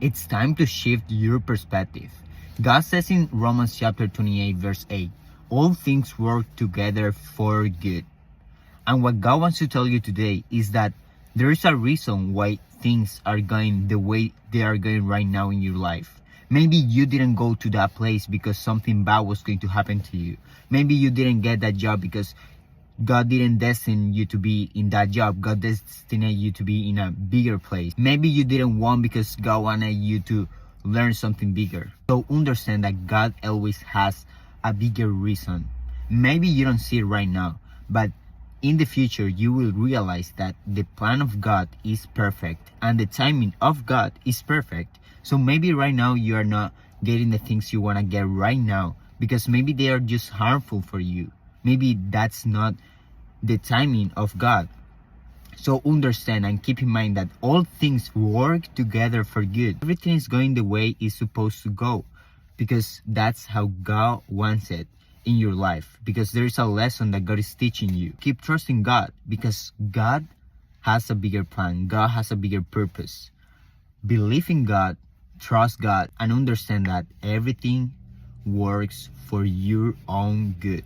It's time to shift your perspective. God says in Romans chapter 28 verse 8, all things work together for good. And what God wants to tell you today is that there is a reason why things are going the way they are going right now in your life. Maybe you didn't go to that place because something bad was going to happen to you. Maybe you didn't get that job because God didn't destine you to be in that job. God destined you to be in a bigger place. Maybe you didn't want because God wanted you to learn something bigger. So understand that God always has a bigger reason. Maybe you don't see it right now, but in the future you will realize that the plan of God is perfect and the timing of God is perfect. So maybe right now you are not getting the things you want to get right now because maybe they are just harmful for you. Maybe that's not the timing of God. So understand and keep in mind that all things work together for good. Everything is going the way it's supposed to go because that's how God wants it in your life, because there is a lesson that God is teaching you. Keep trusting God because God has a bigger plan. God has a bigger purpose. Believe in God, trust God, and understand that everything works for your own good.